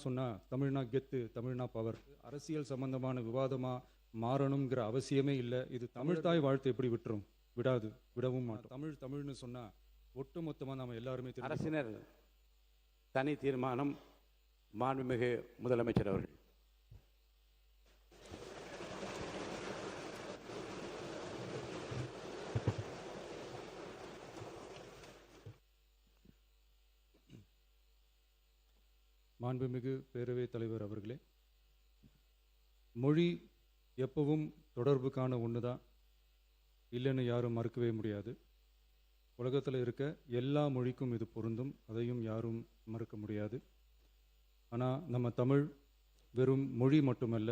சொன்னா தமிழ்னா கெத்து, தமிழ்னா பவர். அரசியல் சம்பந்தமான விவாதமா மாறணுங்கிற அவசியமே இல்லை. இது தமிழ் தாய் வாழ்த்து எப்படி விட்டுரும்? விடாது, விடவும் மாட்டோம். தமிழ் தமிழ்னு சொன்னா ஒட்டுமொத்தமாக நம்ம எல்லாருமே அரசினர் தனி தீர்மானம். மாண்புமிகு முதலமைச்சர் அவர்கள். மாண்புமிகு பேரவைத் தலைவர் அவர்களே, மொழி எப்பவும் தொடர்புக்கான ஒன்று தான், இல்லைன்னு யாரும் மறுக்கவே முடியாது. உலகத்தில் இருக்க எல்லா மொழிக்கும் இது பொருந்தும், அதையும் யாரும் மறுக்க முடியாது. ஆனால் நம்ம தமிழ் வெறும் மொழி மட்டுமல்ல,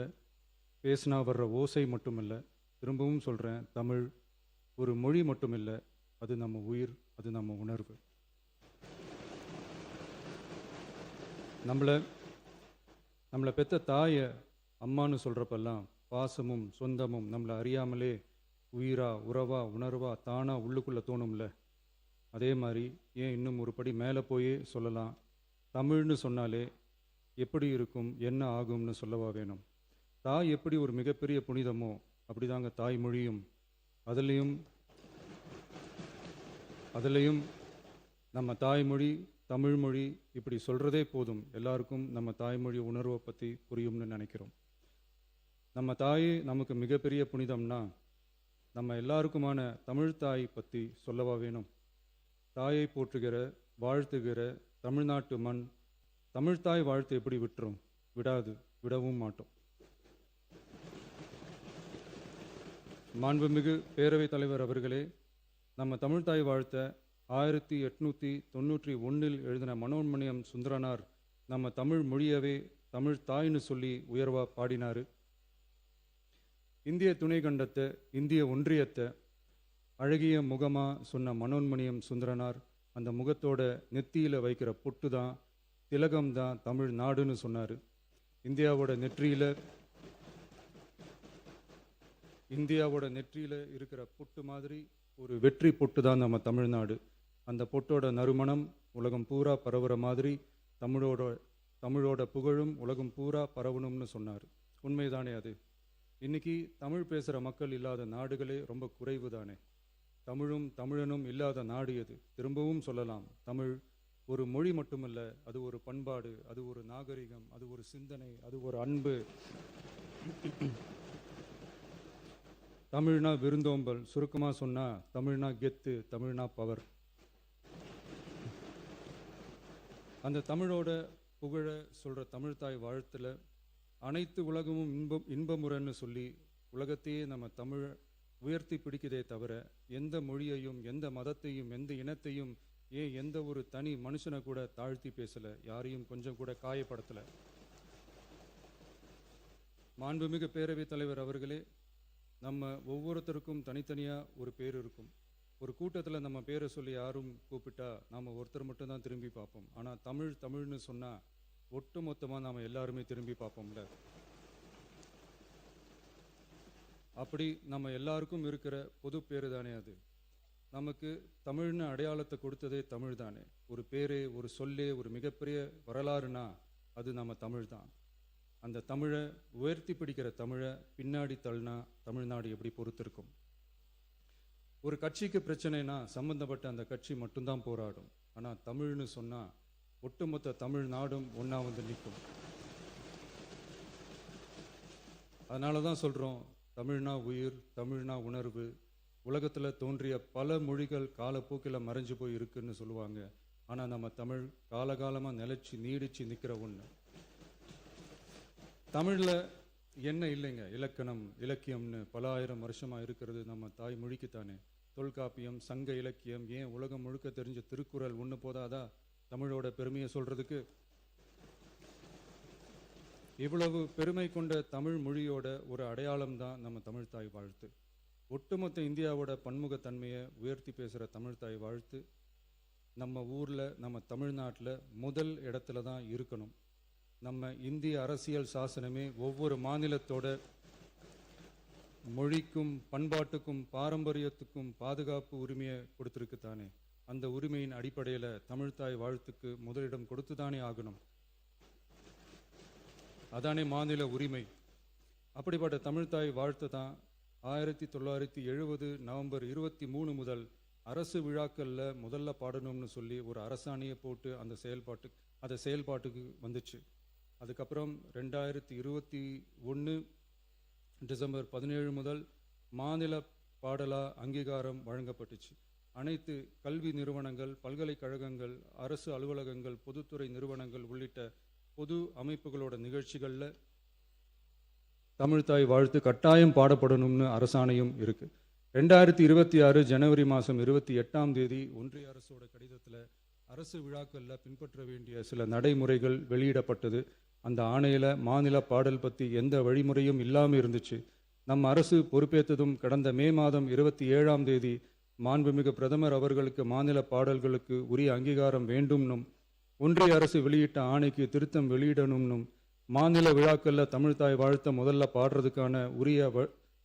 பேசினா வர்ற ஓசை மட்டுமல்ல. திரும்பவும் சொல்கிறேன், தமிழ் ஒரு மொழி மட்டுமில்லை, அது நம்ம உயிர், அது நம்ம உணர்வு. நம்மளை பெற்ற தாயை அம்மானு சொல்கிறப்பெல்லாம் பாசமும் சொந்தமும் நம்மளை அறியாமலே உயிரா, உறவா, உணர்வா, தானா உள்ளுக்குள்ளே தோணும்ல. அதே மாதிரி ஏன் இன்னும் ஒரு படி மேலே போயே சொல்லலாம், தமிழ்னு சொன்னாலே எப்படி இருக்கும், என்ன ஆகும்னு சொல்லவா வேணும். தாய் எப்படி ஒரு மிகப்பெரிய புனிதமோ அப்படிதாங்க தாய்மொழியும். அதுலேயும் நம்ம தாய்மொழி தமிழ்மொழி இப்படி சொல்கிறதே போதும், எல்லாருக்கும் நம்ம தாய்மொழி உணர்வை பற்றி புரியும்னு நினைக்கிறோம். நம்ம தாய் நமக்கு மிகப்பெரிய புனிதம்னா நம்ம எல்லாருக்குமான தமிழ் தாய் பற்றி சொல்லவா வேணும். தாயை போற்றுகிற, வாழ்த்துகிற தமிழ்நாட்டு மண் தமிழ்தாய் வாழ்த்து எப்படி விட்டுரும்? விடாது, விடவும் மாட்டோம். மாண்புமிகு பேரவைத் தலைவர் அவர்களே, நம்ம தமிழ்தாய் வாழ்த்த 1891 எழுதின மனோன்மணியம் சுந்தரனார் நம்ம தமிழ் மொழியவே தமிழ் தாய்னு சொல்லி உயர்வா பாடினார். இந்திய துணை கண்டத்தை, இந்திய ஒன்றியத்தை அழகிய முகமாக சொன்ன மனோன்மணியம் சுந்தரனார் அந்த முகத்தோட நெத்தியில் வைக்கிற பொட்டு தான், திலகம் தான் தமிழ் நாடுன்னு சொன்னார். இந்தியாவோட நெற்றியில் இருக்கிற பொட்டு மாதிரி ஒரு வெற்றி பொட்டு தான் நம்ம தமிழ்நாடு. அந்த பொட்டோட நறுமணம் உலகம் பூரா பரவுற மாதிரி தமிழோட புகழும் உலகம் பூரா பரவணும்னு சொன்னார். உண்மைதானே அது? இன்னைக்கு தமிழ் பேசுகிற மக்கள் இல்லாத நாடுகளே ரொம்ப குறைவு தானே. தமிழும் தமிழனும் இல்லாத நாடு எது? திரும்பவும் சொல்லலாம், தமிழ் ஒரு மொழி மட்டுமல்ல, அது ஒரு பண்பாடு, அது ஒரு நாகரிகம், அது ஒரு சிந்தனை, அது ஒரு அன்பு. தமிழ்னா விருந்தோம்பல், சுருக்கமாக சொன்னால் தமிழ்னா கெத்து, தமிழ்னா பவர். அந்த தமிழோட புகழ சொல்கிற தமிழ்தாய் வாழ்த்தில் அனைத்து உலகமும் இன்பமுறன்னு சொல்லி உலகத்தையே நம்ம தமிழ் உயர்த்தி பிடிக்குதே தவிர எந்த மொழியையும், எந்த மதத்தையும், எந்த இனத்தையும், ஏன் எந்த ஒரு தனி மனுஷனை கூட தாழ்த்தி பேசலை, யாரையும் கொஞ்சம் கூட காயப்படுத்தலை. மாண்புமிகு பேரவைத் தலைவர் அவர்களே, நம்ம ஒவ்வொருத்தருக்கும் தனித்தனியாக ஒரு பேர் இருக்கும். ஒரு கூட்டத்தில் நம்ம பேரை சொல்லி யாரும் கூப்பிட்டா நாம் ஒருத்தர் மட்டும்தான் திரும்பி பார்ப்போம். ஆனால் தமிழ்னு சொன்னால் ஒட்டு மொத்தமாக நாம் எல்லாருமே திரும்பி பார்ப்போம்ல. அப்படி நம்ம எல்லாருக்கும் இருக்கிற பொது பேரு தானே அது. நமக்கு தமிழ்னு அடையாளத்தை கொடுத்ததே தமிழ் தானே. ஒரு பேரே, ஒரு சொல்லே, ஒரு மிகப்பெரிய வரலாறுனா அது நம்ம தமிழ் தான். அந்த தமிழை உயர்த்தி பிடிக்கிற தமிழை பின்னாடி தள்ளினா தமிழ்நாடு எப்படி பொறுத்திருக்கும்? ஒரு கட்சிக்கு பிரச்சனைனா சம்பந்தப்பட்ட அந்த கட்சி மட்டும்தான் போராடும். ஆனால் தமிழ்னு சொன்னால் ஒட்டுமொத்த தமிழ்நாடும் ஒன்றா வந்து நிற்கும். அதனால தான் சொல்கிறோம், தமிழ்னா உயிர், தமிழ்னா உணர்வு. உலகத்தில் தோன்றிய பல மொழிகள் காலப்போக்கில் மறைஞ்சு போய் இருக்குன்னு சொல்லுவாங்க. ஆனால் நம்ம தமிழ் காலகாலமாக நிலைச்சி நீடிச்சு நிற்கிற ஒன்று. தமிழில் என்ன இல்லைங்க? இலக்கணம், இலக்கியம்னு பல ஆயிரம் வருஷமாக இருக்கிறது நம்ம தாய்மொழிக்குத்தானே. தொல்காப்பியம், சங்க இலக்கியம், ஏன் உலகம் முழுக்க தெரிஞ்ச திருக்குறள் ஒன்று போதாதா தமிழோட பெருமையை சொல்கிறதுக்கு? இவ்வளவு பெருமை கொண்ட தமிழ் மொழியோட ஒரு அடையாளம் தான் நம்ம தமிழ்தாய் வாழ்த்து. ஒட்டுமொத்த இந்தியாவோட பன்முகத்தன்மையை உயர்த்தி பேசுகிற தமிழ்தாய் வாழ்த்து நம்ம ஊரில், நம்ம தமிழ்நாட்டில் முதல் இடத்துல தான் இருக்கணும். நம்ம இந்திய அரசியல் சாசனமே ஒவ்வொரு மாநிலத்தோட மொழிக்கும், பண்பாட்டுக்கும், பாரம்பரியத்துக்கும் பாதுகாப்பு உரிமையை கொடுத்துருக்கு தானே. அந்த உரிமையின் அடிப்படையில் தமிழ்தாய் வாழ்த்துக்கு முதலிடம் கொடுத்து தானே ஆகணும். அதானே மாநில உரிமை. அப்படிப்பட்ட தமிழ்த்தாய் வாழ்த்து தான் 1970 நவம்பர் 23 முதல் அரசு விழாக்களில் முதல்ல பாடணும்னு சொல்லி ஒரு அரசாணையை போட்டு அந்த செயல்பாட்டுக்கு வந்துச்சு. அதுக்கப்புறம் 2021 டிசம்பர் 17 முதல் மாநில பாடலா அங்கீகாரம் வழங்கப்பட்டுச்சு. அனைத்து கல்வி நிறுவனங்கள், பல்கலைக்கழகங்கள், அரசு அலுவலகங்கள், பொதுத்துறை நிறுவனங்கள் உள்ளிட்ட பொது அமைப்புகளோட நிகழ்ச்சிகளில் தமிழ்த்தாய் வாழ்த்து கட்டாயம் பாடப்படணும்னு அரசாணையும் இருக்கு. 2026 ஜனவரி மாதம் 28 ஒன்றிய அரசோட கடிதத்தில் அரசு விழாக்களில் பின்பற்ற வேண்டிய சில நடைமுறைகள் வெளியிடப்பட்டது. அந்த ஆணையில் மாநில பாடல் பற்றி எந்த வழிமுறையும் இல்லாமல் இருந்துச்சு. நம் அரசு பொறுப்பேற்றதும் கடந்த மே மாதம் 27 மாண்புமிகு பிரதமர் அவர்களுக்கு மாநில பாடல்களுக்கு உரிய அங்கீகாரம் வேண்டும்னும், ஒன்றிய அரசு வெளியிட்ட ஆணைக்கு திருத்தம் வெளியிடணும்னும், மாநில விழாக்களில் தமிழ்த்தாய் வாழ்த்த முதல்ல பாடுறதுக்கான உரிய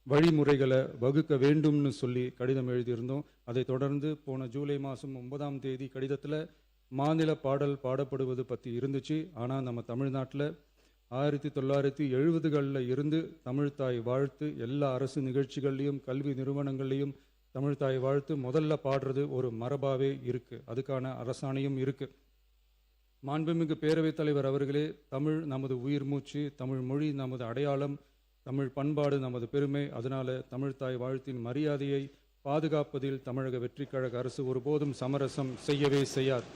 வழிமுறைகளை வகுக்க வேண்டும்னு சொல்லி கடிதம் எழுதியிருந்தோம். அதை தொடர்ந்து போன ஜூலை மாதம் 9 கடிதத்தில் மாநில பாடல் பாடப்படுவது பற்றி இருந்துச்சு. ஆனால் நம்ம தமிழ்நாட்டில் 1970களில் இருந்து தமிழ்த்தாய் வாழ்த்து எல்லா அரசு நிகழ்ச்சிகள்லையும் கல்வி நிறுவனங்கள்லையும் தமிழ்த்தாய் வாழ்த்து முதல்ல பாடுறது ஒரு மரபாவே இருக்கு. அதுக்கான அரசாணையும் இருக்கு. மாண்புமிகு பேரவைத் தலைவர் அவர்களே, தமிழ் நமது உயிர் மூச்சு, தமிழ் மொழி நமது அடையாளம், தமிழ் பண்பாடு நமது பெருமை. அதனால தமிழ்த்தாய் வாழ்த்தின் மரியாதையை பாதுகாப்பதில் தமிழக வெற்றிக் கழக அரசு ஒருபோதும் சமரசம் செய்யவே செய்யாது.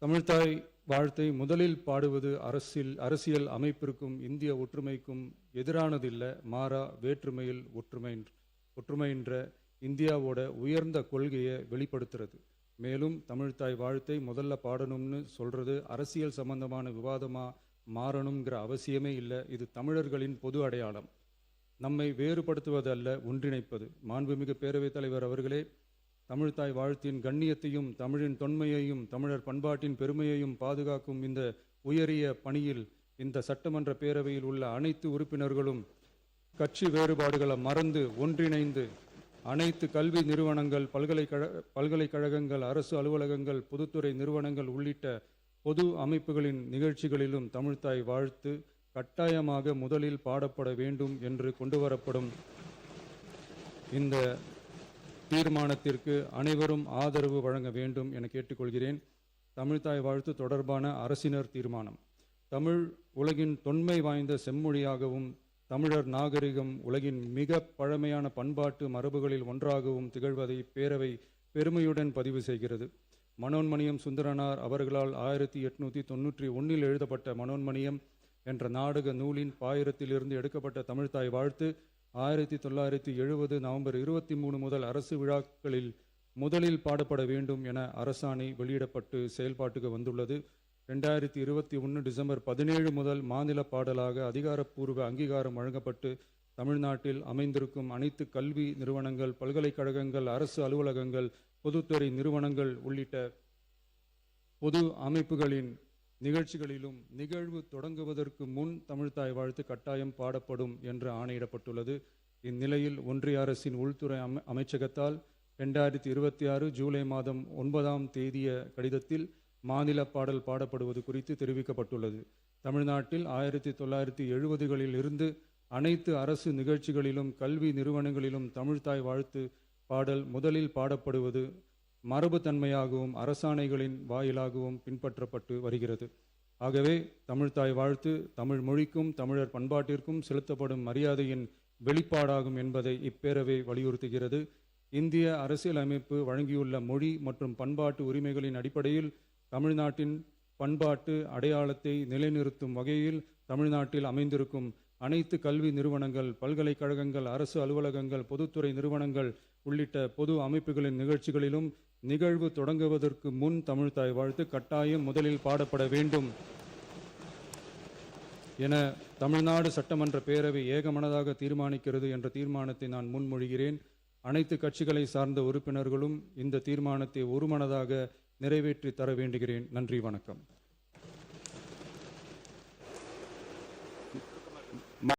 தமிழ்த்தாய் வாழ்த்தை முதலில் பாடுவது அரசியல் அமைப்பிற்கும் இந்திய ஒற்றுமைக்கும் எதிரானதில்லை, மாறா வேற்றுமையில் ஒற்றுமைன்ற இந்தியாவோட உயர்ந்த கொள்கையை வெளிப்படுத்துறது. மேலும் தமிழ்த்தாய் வாழ்த்தை முதல்ல பாடணும்னு சொல்றது அரசியல் சம்பந்தமான விவாதமா மாறணுங்கிற அவசியமே இல்லை. இது தமிழர்களின் பொது அடையாளம். நம்மை வேறுபடுத்துவதல்ல, ஒன்றிணைப்பது. மாண்புமிகு பேரவைத் தலைவர் அவர்களே, தமிழ்த்தாய் வாழ்த்தின் கண்ணியத்தையும் தமிழின் தொன்மையையும் தமிழர் பண்பாட்டின் பெருமையையும் பாதுகாக்கும் இந்த உயரிய பணியில் இந்த சட்டமன்ற பேரவையில் உள்ள அனைத்து உறுப்பினர்களும் கட்சி வேறுபாடுகளை மறந்து ஒன்றிணைந்து அனைத்து கல்வி நிறுவனங்கள், பல்கலைக்கழகங்கள், அரசு அலுவலகங்கள், பொதுத்துறை நிறுவனங்கள் உள்ளிட்ட பொது அமைப்புகளின் நிகழ்ச்சிகளிலும் தமிழ்த்தாய் வாழ்த்து கட்டாயமாக முதலில் பாடப்பட வேண்டும் என்று கொண்டுவரப்படும் இந்த தீர்மானத்திற்கு அனைவரும் ஆதரவு வழங்க வேண்டும் என கேட்டுக்கொள்கிறேன். தமிழ்த்தாய் வாழ்த்து தொடர்பான அரசினர் தீர்மானம். தமிழ் உலகின் தொன்மை வாய்ந்த செம்மொழியாகவும் தமிழர் நாகரிகம் உலகின் மிக பழமையான பண்பாட்டு மரபுகளில் ஒன்றாகவும் திகழ்வதை பேரவை பெருமையுடன் பதிவு செய்கிறது. மனோன்மணியம் சுந்தரனார் அவர்களால் 1891 எழுதப்பட்ட மனோன்மணியம் என்ற நாடக நூலின் பாயிரத்திலிருந்து எடுக்கப்பட்ட தமிழ்த்தாய் வாழ்த்து 1970 நவம்பர் 23 முதல் அரசு விழாக்களில் முதலில் பாடப்பட வேண்டும் என அரசாணை வெளியிடப்பட்டு செயல்பாட்டுக்கு வந்துள்ளது. 2021 டிசம்பர் 17 முதல் மாநில பாடலாக அதிகாரப்பூர்வ அங்கீகாரம் வழங்கப்பட்டு தமிழ்நாட்டில் அமைந்திருக்கும் அனைத்து கல்வி நிறுவனங்கள், பல்கலைக்கழகங்கள், அரசு அலுவலகங்கள், பொதுத்துறை நிறுவனங்கள் உள்ளிட்ட பொது அமைப்புகளின் நிகழ்ச்சிகளிலும் நிகழ்வு தொடங்குவதற்கு முன் தமிழ்த்தாய் வாழ்த்து கட்டாயம் பாடப்படும் என்று ஆணையிடப்பட்டுள்ளது. இந்நிலையில் ஒன்றிய அரசின் உள்துறை அமைச்சகத்தால் 2026 ஜூலை மாதம் 9 கடிதத்தில் மாநில பாடல் பாடப்படுவது குறித்து தெரிவிக்கப்பட்டுள்ளது. தமிழ்நாட்டில் 1970களில் இருந்து அனைத்து அரசு நிகழ்ச்சிகளிலும் கல்வி நிறுவனங்களிலும் தமிழ்த்தாய் வாழ்த்து பாடல் முதலில் பாடப்படுவது மரபுத்தன்மையாகவும் அரசாணைகளின் வாயிலாகவும் பின்பற்றப்பட்டு வருகிறது. ஆகவே தமிழ்த்தாய் வாழ்த்து தமிழ் மொழிக்கும் தமிழர் பண்பாட்டிற்கும் செலுத்தப்படும் மரியாதையின் வெளிப்பாடாகும் என்பதை இப்பேரவை வலியுறுத்துகிறது. இந்திய அரசியலமைப்பு வழங்கியுள்ள மொழி மற்றும் பண்பாட்டு உரிமைகளின் அடிப்படையில் தமிழ்நாட்டின் பண்பாட்டு அடையாளத்தை நிலைநிறுத்தும் வகையில் தமிழ்நாட்டில் அமைந்திருக்கும் அனைத்து கல்வி நிறுவனங்கள், பல்கலைக்கழகங்கள், அரசு அலுவலகங்கள், பொதுத்துறை நிறுவனங்கள் உள்ளிட்ட பொது அமைப்புகளின் நிகழ்ச்சிகளிலும் நிகழ்வு தொடங்குவதற்கு முன் தமிழ்த்தாய் வாழ்த்து கட்டாயம் முதலில் பாடப்பட வேண்டும் என தமிழ்நாடு சட்டமன்ற பேரவை ஏகமனதாக தீர்மானிக்கிறது என்ற தீர்மானத்தை நான் முன்மொழிகிறேன். அனைத்து கட்சிகளை சார்ந்த உறுப்பினர்களும் இந்த தீர்மானத்தை ஒருமனதாக நிறைவேற்றி தர வேண்டுகிறேன். நன்றி, வணக்கம்.